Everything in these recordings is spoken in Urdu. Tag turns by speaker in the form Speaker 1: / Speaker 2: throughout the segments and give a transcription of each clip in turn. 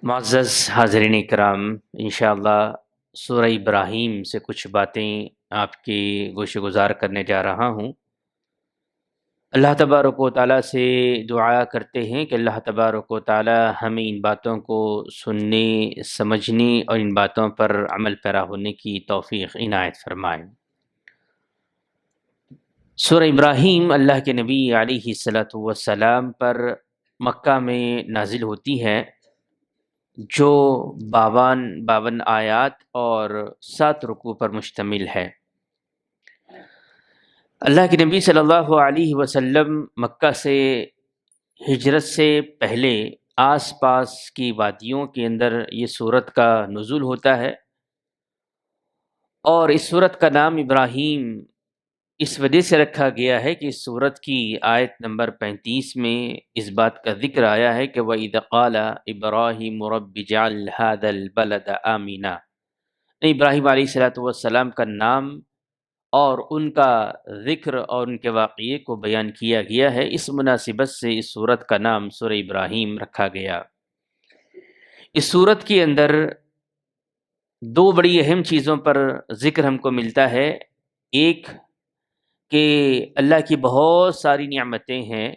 Speaker 1: معزز حاضرین کرام، انشاءاللہ سورہ ابراہیم سے کچھ باتیں آپ کی گوش گزار کرنے جا رہا ہوں۔ اللہ تبارک و تعالیٰ سے دعا کرتے ہیں کہ اللہ تبارک و تعالیٰ ہمیں ان باتوں کو سننے، سمجھنے اور ان باتوں پر عمل پیرا ہونے کی توفیق عنایت فرمائیں۔ سورہ ابراہیم اللہ کے نبی علیہ الصلاۃ والسلام پر مکہ میں نازل ہوتی ہے، جو 52 آیات اور 7 رکوع پر مشتمل ہے۔ اللہ کے نبی صلی اللہ علیہ وسلم مکہ سے ہجرت سے پہلے آس پاس کی وادیوں کے اندر یہ سورت کا نزول ہوتا ہے، اور اس سورت کا نام ابراہیم اس وجہ سے رکھا گیا ہے کہ اس سورت کی آیت نمبر 35 میں اس بات کا ذکر آیا ہے کہ وَإِذْ قَالَ إِبْرَاهِيمُ رَبِّ اجْعَلْ هَذَا الْبَلَدَ آمِنًا۔ ابراہیم علیہ الصلوۃ والسلام کا نام اور ان کا ذکر اور ان کے واقعے کو بیان کیا گیا ہے، اس مناسبت سے اس سورت کا نام سورہ ابراہیم رکھا گیا۔ اس سورت کے اندر دو بڑی اہم چیزوں پر ذکر ہم کو ملتا ہے۔ ایک کہ اللہ کی بہت ساری نعمتیں ہیں،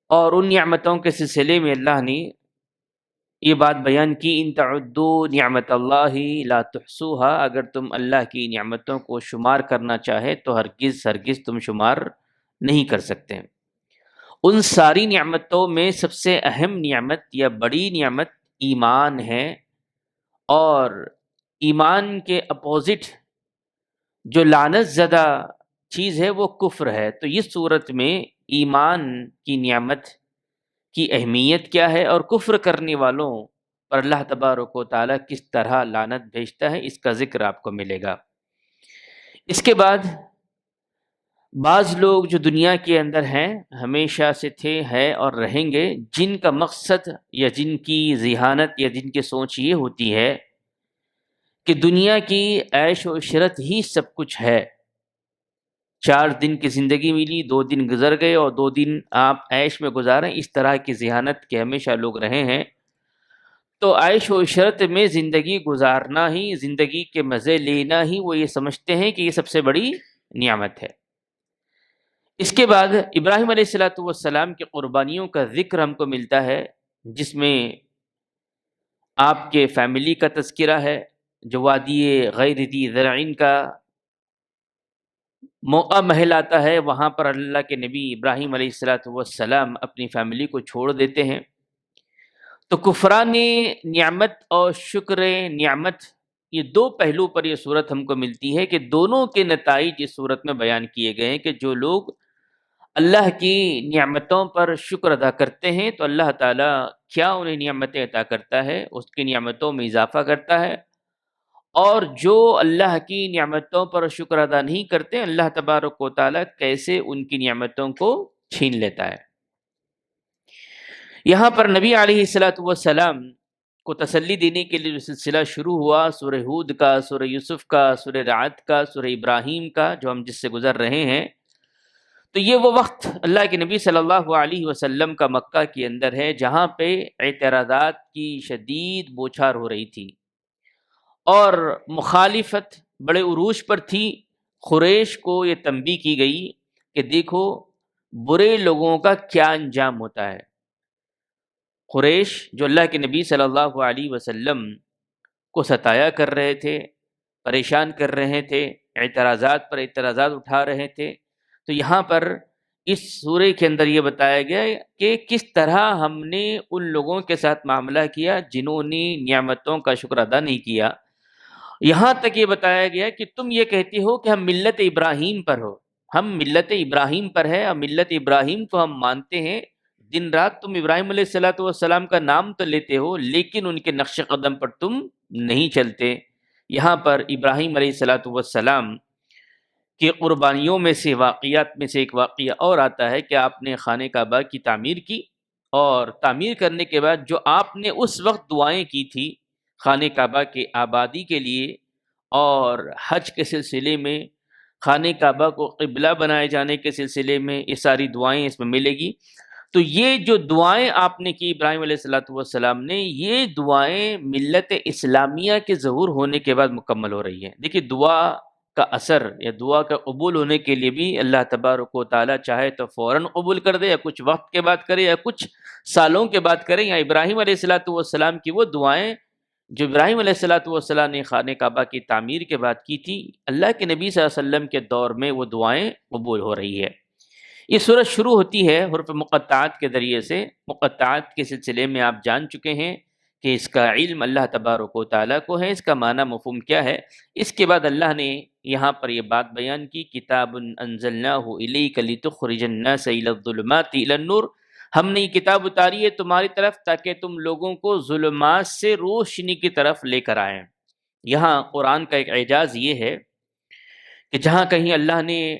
Speaker 1: اور ان نعمتوں کے سلسلے میں اللہ نے یہ بات بیان کی ان تعدوا نعمت اللہ لا تحصوها، اگر تم اللہ کی نعمتوں کو شمار کرنا چاہے تو ہرگز تم شمار نہیں کر سکتے۔ ان ساری نعمتوں میں سب سے اہم نعمت یا بڑی نعمت ایمان ہے، اور ایمان کے اپوزٹ جو لعنت زدہ چیز ہے وہ کفر ہے۔ تو اس صورت میں ایمان کی نعمت کی اہمیت کیا ہے اور کفر کرنے والوں پر اللہ تبارک و تعالیٰ کس طرح لعنت بھیجتا ہے، اس کا ذکر آپ کو ملے گا۔ اس کے بعد بعض لوگ جو دنیا کے اندر ہیں، ہمیشہ سے تھے، ہے اور رہیں گے، جن کا مقصد یا جن کی ذہانت یا جن کی سوچ یہ ہوتی ہے کہ دنیا کی عیش و عشرت ہی سب کچھ ہے۔ 4 دن کی زندگی ملی، 2 دن گزر گئے اور 2 دن آپ عیش میں گزاریں، اس طرح کی ذہانت کے ہمیشہ لوگ رہے ہیں۔ تو عیش و عشرت میں زندگی گزارنا ہی، زندگی کے مزے لینا ہی، وہ یہ سمجھتے ہیں کہ یہ سب سے بڑی نعمت ہے۔ اس کے بعد ابراہیم علیہ الصلوۃ والسلام کی قربانیوں کا ذکر ہم کو ملتا ہے، جس میں آپ کے فیملی کا تذکرہ ہے، جو وادی غیر ذی زرعین کا موقع محل آتا ہے، وہاں پر اللہ کے نبی ابراہیم علیہ الصلوۃ والسلام اپنی فیملی کو چھوڑ دیتے ہیں۔ تو کفران نعمت اور شکر نعمت، یہ 2 پہلو پر یہ صورت ہم کو ملتی ہے کہ دونوں کے نتائج اس صورت میں بیان کیے گئے ہیں کہ جو لوگ اللہ کی نعمتوں پر شکر ادا کرتے ہیں تو اللہ تعالیٰ کیا انہیں نعمتیں عطا کرتا ہے، اس کی نعمتوں میں اضافہ کرتا ہے، اور جو اللہ کی نعمتوں پر شکر ادا نہیں کرتے، اللہ تبارک و تعالیٰ کیسے ان کی نعمتوں کو چھین لیتا ہے۔ یہاں پر نبی علیہ الصلوۃ والسلام کو تسلی دینے کے لیے جو سلسلہ شروع ہوا، سورہ ہود کا، سورہ یوسف کا، سورہ رعد کا، سورہ ابراہیم کا، جو ہم جس سے گزر رہے ہیں، تو یہ وہ وقت اللہ کے نبی صلی اللہ علیہ وسلم کا مکہ کے اندر ہے جہاں پہ اعتراضات کی شدید بوچھار ہو رہی تھی، اور مخالفت بڑے عروج پر تھی۔ قریش کو یہ تنبیہ کی گئی کہ دیکھو برے لوگوں کا کیا انجام ہوتا ہے۔ قریش جو اللہ کے نبی صلی اللہ علیہ وسلم کو ستایا کر رہے تھے، پریشان کر رہے تھے، اعتراضات پر اعتراضات اٹھا رہے تھے، تو یہاں پر اس سورے کے اندر یہ بتایا گیا کہ کس طرح ہم نے ان لوگوں کے ساتھ معاملہ کیا جنہوں نے نعمتوں کا شکر ادا نہیں کیا۔ یہاں تک یہ بتایا گیا کہ تم یہ کہتے ہو کہ ہم ملت ابراہیم پر ہو، ہم ملت ابراہیم پر ہے، اور ملت ابراہیم تو ہم مانتے ہیں، دن رات تم ابراہیم علیہ الصلوۃ والسلام کا نام تو لیتے ہو لیکن ان کے نقش قدم پر تم نہیں چلتے۔ یہاں پر ابراہیم علیہ الصلوۃ والسلام کی قربانیوں میں سے واقعات میں سے ایک واقعہ اور آتا ہے کہ آپ نے خانہ کعبہ کی تعمیر کی، اور تعمیر کرنے کے بعد جو آپ نے اس وقت دعائیں کی تھی خانہ کعبہ کے آبادی کے لیے اور حج کے سلسلے میں، خانہ کعبہ کو قبلہ بنائے جانے کے سلسلے میں، یہ ساری دعائیں اس میں ملے گی۔ تو یہ جو دعائیں آپ نے کی ابراہیم علیہ السلام نے، یہ دعائیں ملت اسلامیہ کے ظہور ہونے کے بعد مکمل ہو رہی ہیں۔ دیکھیے دعا کا اثر یا دعا کا قبول ہونے کے لیے بھی اللہ تبارک و تعالیٰ چاہے تو فوراً قبول کر دے، یا کچھ وقت کے بعد کرے، یا کچھ سالوں کے بعد کرے۔ یا ابراہیم علیہ السلام کی وہ دعائیں جو ابراہیم علیہ السلام نے خانہ کعبہ کی تعمیر کے بعد کی تھی، اللہ کے نبی صلی اللہ علیہ وسلم کے دور میں وہ دعائیں قبول ہو رہی ہے۔ یہ سورت شروع ہوتی ہے حروف مقطعات کے ذریعے سے۔ مقطعات کے سلسلے میں آپ جان چکے ہیں کہ اس کا علم اللہ تبارک و تعالیٰ کو ہے، اس کا معنی مفہوم کیا ہے۔ اس کے بعد اللہ نے یہاں پر یہ بات بیان کی، کتاب انزلناہ الیک لتخرج الناس الی الظلمات الی النور، ہم نے یہ کتاب اتاری ہے تمہاری طرف تاکہ تم لوگوں کو ظلمات سے روشنی کی طرف لے کر آئیں۔ یہاں قرآن کا ایک اعجاز یہ ہے کہ جہاں کہیں اللہ نے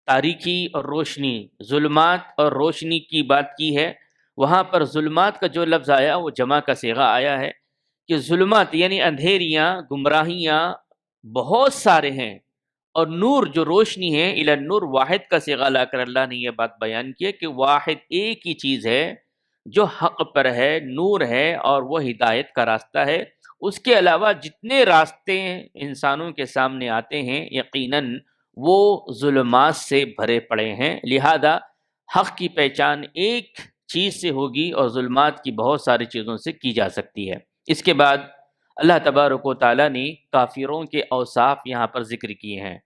Speaker 1: تاریکی اور روشنی، ظلمات اور روشنی کی بات کی ہے، وہاں پر ظلمات کا جو لفظ آیا وہ جمع کا صیغہ آیا ہے، کہ ظلمات یعنی اندھیریاں، گمراہیاں بہت سارے ہیں، اور نور جو روشنی ہے، الی النور واحد کا صیغہ لا کر اللہ نے یہ بات بیان کی ہے کہ واحد ایک ہی چیز ہے جو حق پر ہے، نور ہے، اور وہ ہدایت کا راستہ ہے۔ اس کے علاوہ جتنے راستے انسانوں کے سامنے آتے ہیں یقیناً وہ ظلمات سے بھرے پڑے ہیں، لہذا حق کی پہچان ایک چیز سے ہوگی اور ظلمات کی بہت ساری چیزوں سے کی جا سکتی ہے۔ اس کے بعد اللہ تبارک و تعالیٰ نے کافروں کے اوصاف یہاں پر ذکر کیے ہیں۔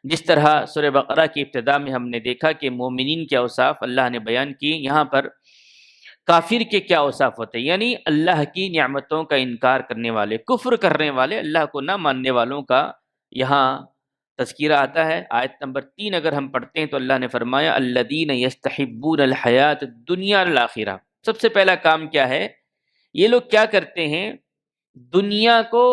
Speaker 1: جس طرح سورہ بقرہ کی ابتدا میں ہم نے دیکھا کہ مومنین کے اوصاف اللہ نے بیان کیے، یہاں پر کافر کے کیا اوصاف ہوتے ہیں، یعنی اللہ کی نعمتوں کا انکار کرنے والے، کفر کرنے والے، اللہ کو نہ ماننے والوں کا یہاں تذکیرہ آتا ہے۔ آیت نمبر 3 اگر ہم پڑھتے ہیں تو اللہ نے فرمایا الذین یستحبون الحیات الدنیا الآخرہ۔ سب سے پہلا کام کیا ہے؟ یہ لوگ کیا کرتے ہیں؟ دنیا کو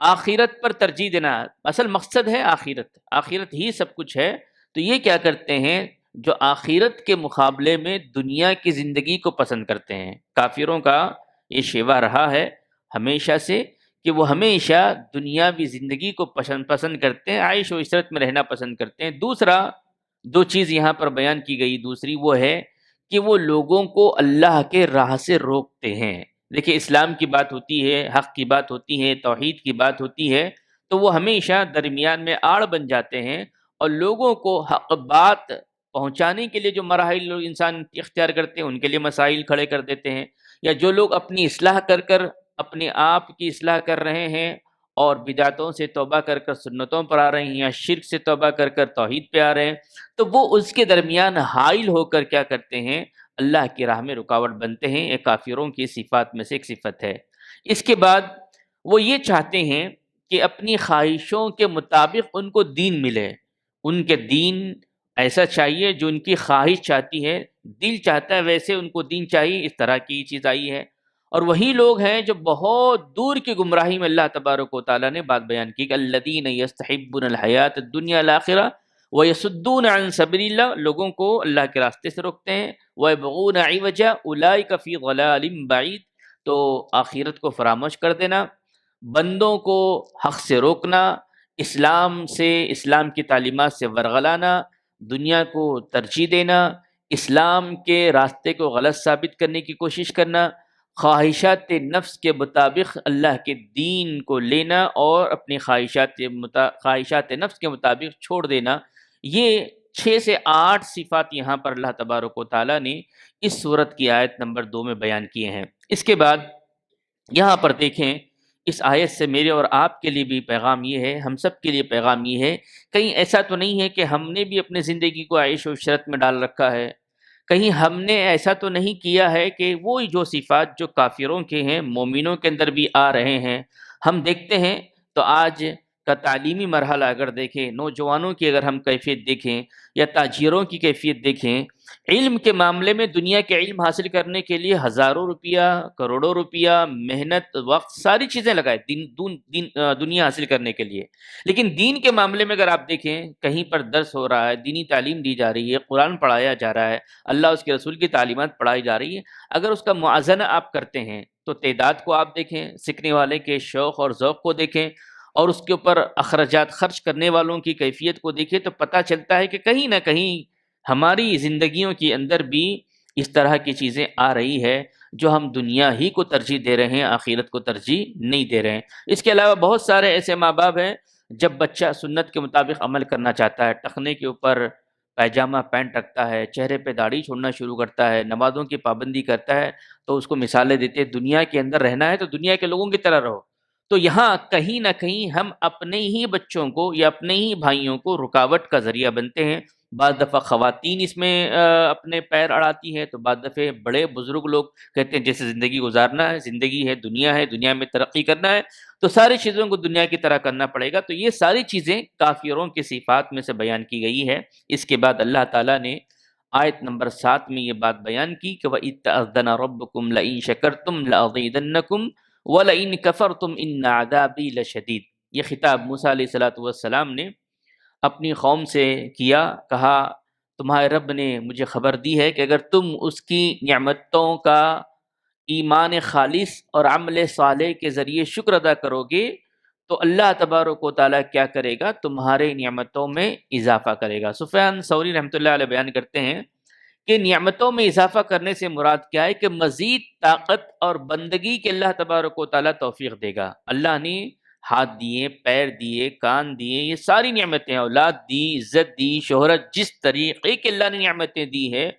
Speaker 1: آخرت پر ترجیح دینا، اصل مقصد ہے آخرت، آخرت ہی سب کچھ ہے، تو یہ کیا کرتے ہیں؟ جو آخرت کے مقابلے میں دنیا کی زندگی کو پسند کرتے ہیں۔ کافروں کا یہ شیوا رہا ہے ہمیشہ سے کہ وہ ہمیشہ دنیاوی زندگی کو پسند کرتے ہیں، عیش و عشرت میں رہنا پسند کرتے ہیں۔ دوسرا دو چیز یہاں پر بیان کی گئی، دوسری وہ ہے کہ وہ لوگوں کو اللہ کے راہ سے روکتے ہیں۔ دیکھیں اسلام کی بات ہوتی ہے، حق کی بات ہوتی ہے، توحید کی بات ہوتی ہے، تو وہ ہمیشہ درمیان میں آڑ بن جاتے ہیں، اور لوگوں کو حق بات پہنچانے کے لیے جو مراحل لوگ انسان اختیار کرتے ہیں ان کے لیے مسائل کھڑے کر دیتے ہیں، یا جو لوگ اپنی اصلاح کر اپنے آپ کی اصلاح کر رہے ہیں اور بدعتوں سے توبہ کر سنتوں پر آ رہے ہیں، یا شرک سے توبہ کر توحید پہ آ رہے ہیں، تو وہ اس کے درمیان حائل ہو کر کیا کرتے ہیں؟ اللہ کی راہ میں رکاوٹ بنتے ہیں۔ یہ کافروں کی صفات میں سے ایک صفت ہے۔ اس کے بعد وہ یہ چاہتے ہیں کہ اپنی خواہشوں کے مطابق ان کو دین ملے، ان کے دین ایسا چاہیے جو ان کی خواہش چاہتی ہے، دل چاہتا ہے ویسے ان کو دین چاہیے، اس طرح کی چیز آئی ہے۔ اور وہی لوگ ہیں جو بہت دور کی گمراہی میں اللہ تبارک و تعالیٰ نے بات بیان کی کہ الذین یستحبون الحیات الدنیا الآخرہ ویصدون عن سبیل اللہ، لوگوں کو اللہ کے راستے سے روکتے ہیں، ویبغون عوجا اولئک فی ضلال بعید، تو آخرت کو فراموش کر دینا، بندوں کو حق سے روکنا، اسلام سے، اسلام کی تعلیمات سے ورغلانا، دنیا کو ترجیح دینا، اسلام کے راستے کو غلط ثابت کرنے کی کوشش کرنا، خواہشات نفس کے مطابق اللہ کے دین کو لینا اور اپنی خواہشات نفس کے مطابق چھوڑ دینا، یہ 6 سے 8 صفات یہاں پر اللہ تبارک و تعالیٰ نے اس سورت کی آیت نمبر 2 میں بیان کیے ہیں۔ اس کے بعد یہاں پر دیکھیں، اس آیت سے میرے اور آپ کے لیے بھی پیغام یہ ہے، ہم سب کے لیے پیغام یہ ہے، کہیں ایسا تو نہیں ہے کہ ہم نے بھی اپنی زندگی کو عیش و عشرت میں ڈال رکھا ہے، کہیں ہم نے ایسا تو نہیں کیا ہے کہ وہ جو صفات جو کافروں کے ہیں مومنوں کے اندر بھی آ رہے ہیں۔ ہم دیکھتے ہیں تو آج کا تعلیمی مرحلہ اگر دیکھیں، نوجوانوں کی اگر ہم کیفیت دیکھیں یا تاجروں کی کیفیت دیکھیں، علم کے معاملے میں دنیا کے علم حاصل کرنے کے لیے ہزاروں روپیہ، کروڑوں روپیہ، محنت، وقت، ساری چیزیں لگائے دنیا حاصل کرنے کے لیے، لیکن دین کے معاملے میں اگر آپ دیکھیں کہیں پر درس ہو رہا ہے، دینی تعلیم دی جا رہی ہے، قرآن پڑھایا جا رہا ہے، اللہ اس کے رسول کی تعلیمات پڑھائی جا رہی ہے، اگر اس کا موازنہ آپ کرتے ہیں تو تعداد کو آپ دیکھیں، سیکھنے والے کے شوق اور ذوق کو دیکھیں، اور اس کے اوپر اخراجات خرچ کرنے والوں کی کیفیت کو دیکھیں، تو پتہ چلتا ہے کہ کہیں نہ کہیں ہماری زندگیوں کے اندر بھی اس طرح کی چیزیں آ رہی ہے جو ہم دنیا ہی کو ترجیح دے رہے ہیں، آخرت کو ترجیح نہیں دے رہے ہیں۔ اس کے علاوہ بہت سارے ایسے ماں باپ ہیں، جب بچہ سنت کے مطابق عمل کرنا چاہتا ہے، ٹخنے کے اوپر پیجامہ پینٹ رکھتا ہے، چہرے پہ داڑھی چھوڑنا شروع کرتا ہے، نمازوں کی پابندی کرتا ہے، تو اس کو مثالیں دیتے ہیں دنیا کے اندر رہنا ہے تو دنیا کے لوگوں کی طرح رہو۔ تو یہاں کہیں نہ کہیں ہم اپنے ہی بچوں کو یا اپنے ہی بھائیوں کو رکاوٹ کا ذریعہ بنتے ہیں۔ بعض دفعہ خواتین اس میں اپنے پیر اڑاتی ہیں، تو بعض دفعہ بڑے بزرگ لوگ کہتے ہیں جیسے زندگی گزارنا ہے، زندگی ہے، دنیا میں ترقی کرنا ہے تو ساری چیزوں کو دنیا کی طرح کرنا پڑے گا۔ تو یہ ساری چیزیں کافروں کی صفات میں سے بیان کی گئی ہے۔ اس کے بعد اللہ تعالیٰ نے آیت نمبر 7 میں یہ بات بیان کی کہ وَإِذْ تَأَذَّنَ رَبُّكُمْ لَئِن شَكَرْتُمْ لَأَزِيدَنَّكُمْ وَلَئِن كَفَرْتُمْ إِنَّ عَذَابِي لَشَدِيدٌ۔ یہ خطاب موسیٰ علیہ السلام نے اپنی قوم سے کہا تمہارے رب نے مجھے خبر دی ہے کہ اگر تم اس کی نعمتوں کا ایمان خالص اور عمل صالح کے ذریعے شکر ادا کرو گے تو اللہ تبارک و تعالیٰ کیا کرے گا، تمہارے نعمتوں میں اضافہ کرے گا۔ سفیان ثوری رحمۃ اللہ علیہ بیان کرتے ہیں کہ نعمتوں میں اضافہ کرنے سے مراد کیا ہے کہ مزید طاقت اور بندگی کے اللہ تبارک و تعالیٰ توفیق دے گا۔ اللہ نے ہاتھ دیے، پیر دیے، کان دیے، یہ ساری نعمتیں، اولاد دی، عزت دی، شہرت، جس طریقے کے اللہ نے نعمتیں دی ہے،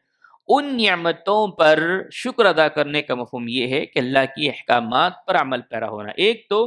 Speaker 1: ان نعمتوں پر شکر ادا کرنے کا مفہوم یہ ہے کہ اللہ کی احکامات پر عمل پیرا ہونا۔ ایک تو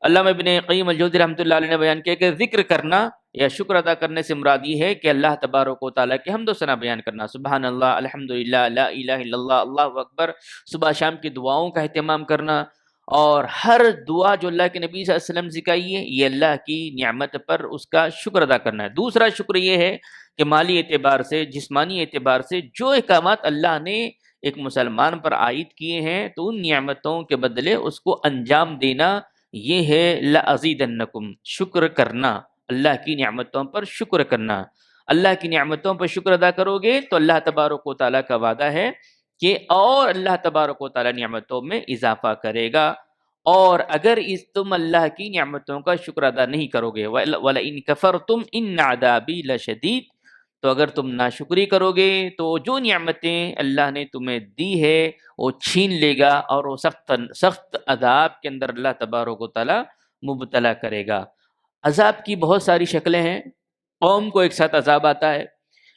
Speaker 1: علامہ ابن قیم الجوزی رحمۃ اللہ علیہ نے بیان کیا کہ ذکر کرنا یا شکر ادا کرنے سے مراد یہ ہے کہ اللہ تبارک و تعالیٰ کے حمد و ثنا بیان کرنا، سبحان اللہ، الحمدللہ، لا الہ الا اللہ، اللہ اکبر، صبح شام کی دعاؤں کا اہتمام کرنا، اور ہر دعا جو اللہ کے نبی صلی اللہ علیہ وسلم سکھائی ہے یہ اللہ کی نعمت پر اس کا شکر ادا کرنا ہے۔ دوسرا شکر یہ ہے کہ مالی اعتبار سے، جسمانی اعتبار سے جو احکامات اللہ نے ایک مسلمان پر عائد کیے ہیں تو ان نعمتوں کے بدلے اس کو انجام دینا، یہ ہے لَأَزِيدَنَّكُمْ، شکر کرنا، اللہ کی نعمتوں پر شکر کرنا۔ اللہ کی نعمتوں پر شکر ادا کرو گے تو اللہ تبارک و تعالیٰ کا وعدہ ہے کہ اور اللہ تبارک و تعالیٰ نعمتوں میں اضافہ کرے گا، اور اگر تم اللہ کی نعمتوں کا شکر ادا نہیں کرو گے وَلَئِن كَفَرْتُمْ إِنَّ عَذَابِي لَشَدِيدٌ، تو اگر تم ناشکری کرو گے تو جو نعمتیں اللہ نے تمہیں دی ہے وہ چھین لے گا، اور وہ سخت عذاب کے اندر اللہ تبارک و تعالیٰ مبتلا کرے گا۔ عذاب کی بہت ساری شکلیں ہیں، قوم کو ایک ساتھ عذاب آتا ہے،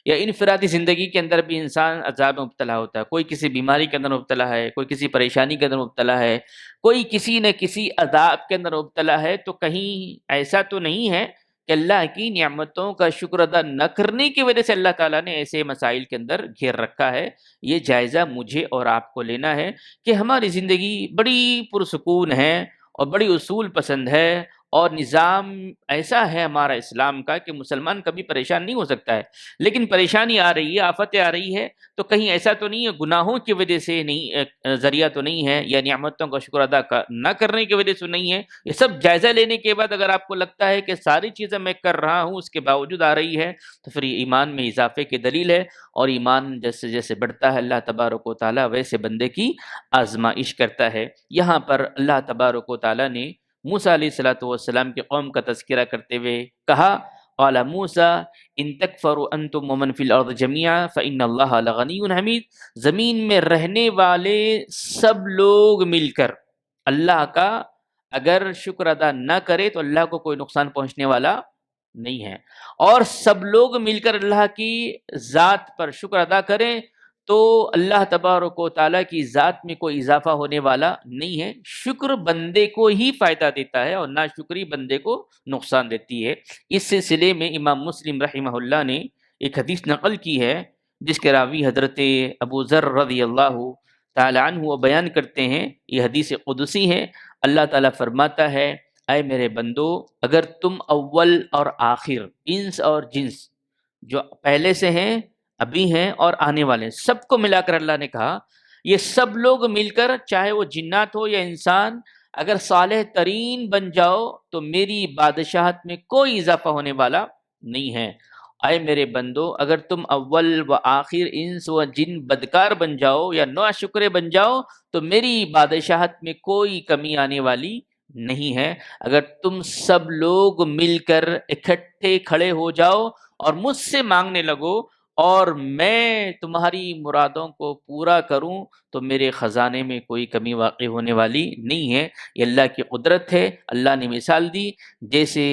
Speaker 1: یا انفرادی زندگی کے اندر بھی انسان عذاب میں مبتلا ہوتا ہے، کوئی کسی بیماری کے اندر مبتلا ہے، کوئی کسی پریشانی کے اندر مبتلا ہے، کوئی کسی نہ کسی عذاب کے اندر مبتلا ہے۔ تو کہیں ایسا تو نہیں ہے کہ اللہ کی نعمتوں کا شکر ادا نہ کرنے کی وجہ سے اللہ تعالیٰ نے ایسے مسائل کے اندر گھیر رکھا ہے۔ یہ جائزہ مجھے اور آپ کو لینا ہے کہ ہماری زندگی بڑی پرسکون ہے اور بڑی اصول پسند ہے، اور نظام ایسا ہے ہمارا اسلام کا کہ مسلمان کبھی پریشان نہیں ہو سکتا ہے، لیکن پریشانی آ رہی ہے، آفتیں آ رہی ہے تو کہیں ایسا تو نہیں ہے گناہوں کی وجہ سے نہیں، ذریعہ تو نہیں ہے، یا نعمتوں کا شکر ادا نہ کرنے کی وجہ سے نہیں ہے۔ یہ سب جائزہ لینے کے بعد اگر آپ کو لگتا ہے کہ ساری چیزیں میں کر رہا ہوں اس کے باوجود آ رہی ہے تو پھر یہ ایمان میں اضافے کی دلیل ہے، اور ایمان جیسے جیسے بڑھتا ہے اللہ تبارک و تعالیٰ ویسے بندے کی آزمائش کرتا ہے۔ یہاں پر اللہ تبارک و تعالیٰ نے موسیٰ علیہ السلام کی قوم کا تذکرہ کرتے ہوئے کہا قال موسیٰ ان تکفروا انتم ومن فی الارض جميعا فإن اللہ لغنی حمید، زمین میں رہنے والے سب لوگ مل کر اللہ کا اگر شکر ادا نہ کرے تو اللہ کو کوئی نقصان پہنچنے والا نہیں ہے، اور سب لوگ مل کر اللہ کی ذات پر شکر ادا کریں تو اللہ تبارک و تعالیٰ کی ذات میں کوئی اضافہ ہونے والا نہیں ہے۔ شکر بندے کو ہی فائدہ دیتا ہے اور ناشکری بندے کو نقصان دیتی ہے۔ اس سلسلے میں امام مسلم رحمہ اللہ نے ایک حدیث نقل کی ہے جس کے راوی حضرت ابو ذر رضی اللہ تعالی عنہ وہ بیان کرتے ہیں، یہ حدیث قدسی ہے۔ اللہ تعالیٰ فرماتا ہے اے میرے بندو، اگر تم اول اور آخر، انس اور جنس، جو پہلے سے ہیں، ابھی ہیں اور آنے والے ہیں، سب کو ملا کر اللہ نے کہا یہ سب لوگ مل کر، چاہے وہ جنات ہو یا انسان، اگر صالح ترین بن جاؤ تو میری بادشاہت میں کوئی اضافہ ہونے والا نہیں ہے۔ اے میرے بندو، اگر تم اول و آخر انس و جن بدکار بن جاؤ یا ناشکرے بن جاؤ تو میری بادشاہت میں کوئی کمی آنے والی نہیں ہے۔ اگر تم سب لوگ مل کر اکٹھے کھڑے ہو جاؤ اور مجھ سے مانگنے لگو اور میں تمہاری مرادوں کو پورا کروں تو میرے خزانے میں کوئی کمی واقع ہونے والی نہیں ہے۔ یہ اللہ کی قدرت ہے۔ اللہ نے مثال دی جیسے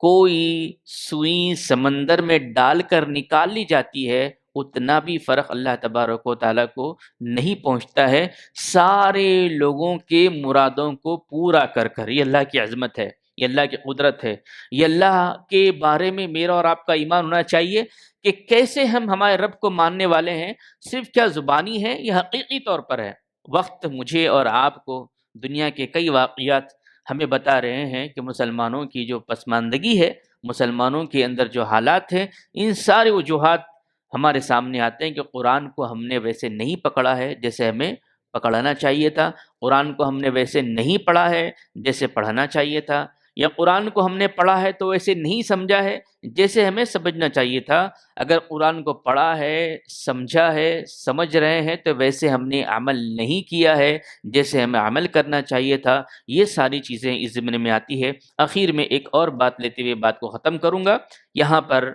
Speaker 1: کوئی سوئی سمندر میں ڈال کر نکال لی جاتی ہے، اتنا بھی فرق اللہ تبارک و تعالیٰ کو نہیں پہنچتا ہے سارے لوگوں کے مرادوں کو پورا کر کر۔ یہ اللہ کی عظمت ہے، یہ اللہ کی قدرت ہے۔ یہ اللہ کے بارے میں میرا اور آپ کا ایمان ہونا چاہیے کہ کیسے ہم ہمارے رب کو ماننے والے ہیں، صرف کیا زبانی ہے، یہ حقیقی طور پر ہے۔ وقت مجھے اور آپ کو دنیا کے کئی واقعات ہمیں بتا رہے ہیں کہ مسلمانوں کی جو پسماندگی ہے، مسلمانوں کے اندر جو حالات ہیں، ان سارے وجوہات ہمارے سامنے آتے ہیں کہ قرآن کو ہم نے ویسے نہیں پکڑا ہے جیسے ہمیں پکڑانا چاہیے تھا، قرآن کو ہم نے ویسے نہیں پڑھا ہے جیسے پڑھنا چاہیے تھا، یا قرآن کو ہم نے پڑھا ہے تو ویسے نہیں سمجھا ہے جیسے ہمیں سمجھنا چاہیے تھا۔ اگر قرآن کو پڑھا ہے، سمجھا ہے، سمجھ رہے ہیں تو ویسے ہم نے عمل نہیں کیا ہے جیسے ہمیں عمل کرنا چاہیے تھا۔ یہ ساری چیزیں اس ضمن میں آتی ہے۔ آخر میں ایک اور بات لیتے ہوئے بات کو ختم کروں گا۔ یہاں پر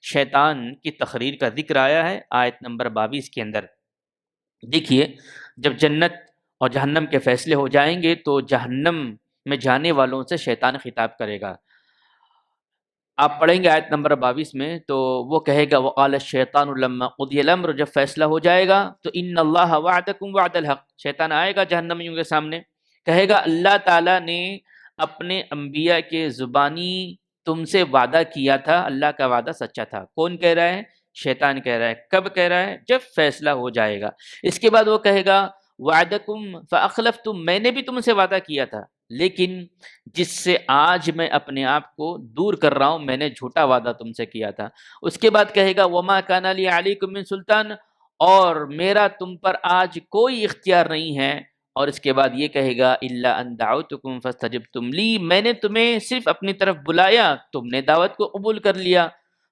Speaker 1: شیطان کی تقریر کا ذکر آیا ہے آیت نمبر 22 کے اندر۔ دیکھیے، جب جنت اور جہنم کے فیصلے ہو جائیں گے تو جہنم میں جانے والوں سے شیطان خطاب کرے گا۔ آپ پڑھیں گے آیت نمبر 22 میں تو وہ کہے گا وقال الشیطان لما قضی الامر، جب فیصلہ ہو جائے گا تو ان اللہ وعدکم وعد الحق، شیطان آئے گا جہنمیوں کے سامنے، کہے گا اللہ تعالیٰ نے اپنے انبیاء کے زبانی تم سے وعدہ کیا تھا، اللہ کا وعدہ سچا تھا۔ کون کہہ رہا ہے؟ شیطان کہہ رہا ہے۔ کب کہہ رہا ہے؟ جب فیصلہ ہو جائے گا۔ اس کے بعد وہ کہے گا وعدکم فاخلفتم، میں نے بھی تم سے وعدہ کیا تھا لیکن جس سے آج میں اپنے آپ کو دور کر رہا ہوں، میں نے جھوٹا وعدہ تم سے کیا تھا۔ اس کے بعد کہے گا وما کان لی علیکم من سلطان، اور میرا تم پر آج کوئی اختیار نہیں ہے۔ اور اس کے بعد یہ کہے گا الا ان دعوتکم فاستجبتم لی، میں نے تمہیں صرف اپنی طرف بلایا، تم نے دعوت کو قبول کر لیا۔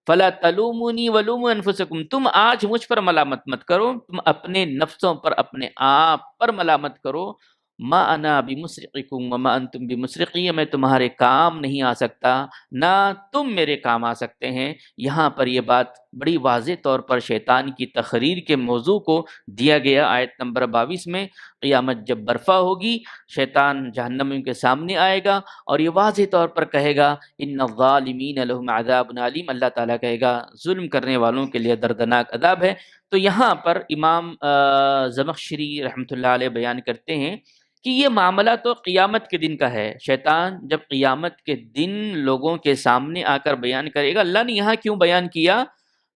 Speaker 1: فلا تلومونی ولوموا انفسکم، تم آج مجھ پر ملامت مت کرو، تم اپنے نفسوں پر، اپنے آپ پر ملامت کرو۔ ما انا بمصرخکم وما انتم بمصرخی، میں تمہارے کام نہیں آ سکتا، نہ تم میرے کام آ سکتے ہیں۔ یہاں پر یہ بات بڑی واضح طور پر شیطان کی تقریر کے موضوع کو دیا گیا آیت نمبر 22 میں۔ قیامت جب برپا ہوگی، شیطان جہنمیوں کے سامنے آئے گا اور یہ واضح طور پر کہے گا ان الظالمین لهم عذاب علیم، اللہ تعالیٰ کہے گا ظلم کرنے والوں کے لیے دردناک عذاب ہے۔ تو یہاں پر امام زمخشری رحمۃ اللہ علیہ بیان کرتے ہیں کہ یہ معاملہ تو قیامت کے دن کا ہے۔ شیطان جب قیامت کے دن لوگوں کے سامنے آ کر بیان کرے گا، اللہ نے یہاں کیوں بیان کیا؟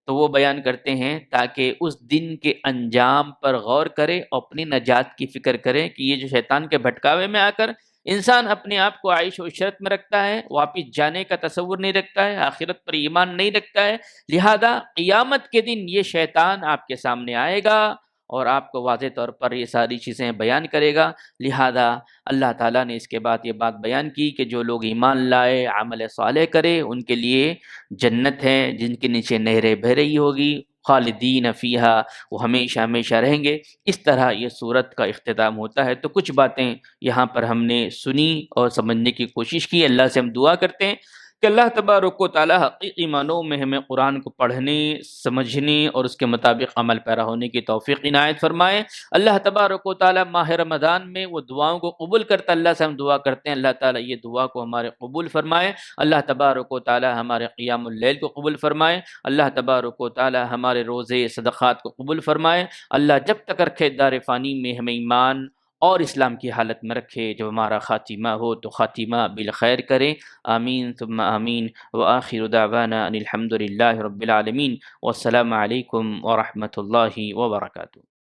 Speaker 1: تو وہ بیان کرتے ہیں تاکہ اس دن کے انجام پر غور کرے اور اپنی نجات کی فکر کرے کہ یہ جو شیطان کے بھٹکاوے میں آ کر انسان اپنے آپ کو عیش و عشرت میں رکھتا ہے، واپس جانے کا تصور نہیں رکھتا ہے، آخرت پر ایمان نہیں رکھتا ہے، لہذا قیامت کے دن یہ شیطان آپ کے سامنے آئے گا اور آپ کو واضح طور پر یہ ساری چیزیں بیان کرے گا۔ لہذا اللہ تعالیٰ نے اس کے بعد یہ بات بیان کی کہ جو لوگ ایمان لائے، عمل صالح کرے، ان کے لیے جنت ہے جن کے نیچے نہریں بہہ رہی ہوگی، خالدین فیہا، وہ ہمیشہ ہمیشہ رہیں گے۔ اس طرح یہ سورت کا اختتام ہوتا ہے۔ تو کچھ باتیں یہاں پر ہم نے سنی اور سمجھنے کی کوشش کی۔ اللہ سے ہم دعا کرتے ہیں کہ اللہ تبارک و تعالی حقیقی معنوں میں ہمیں قرآن کو پڑھنے، سمجھنے اور اس کے مطابق عمل پیرا ہونے کی توفیق عنایت فرمائے۔ اللہ تبارک و تعالی ماہ رمضان میں وہ دعاؤں کو قبول کرتا، اللہ سے ہم دعا کرتے ہیں اللہ تعالی یہ دعا کو ہمارے قبول فرمائے۔ اللہ تبارک و تعالی ہمارے قیام اللیل کو قبول فرمائے۔ اللہ تبارک و تعالی ہمارے روزے صدقات کو قبول فرمائے۔ اللہ جب تک رکھے دار فانی میں ہمیں ایمان اور اسلام کی حالت میں رکھے، جب ہمارا خاتمہ ہو تو خاتمہ بالخیر کرے۔ آمین ثم آمین، وآخر دعوانا ان الحمد للہ رب العالمین، والسلام علیکم ورحمۃ اللہ وبرکاتہ۔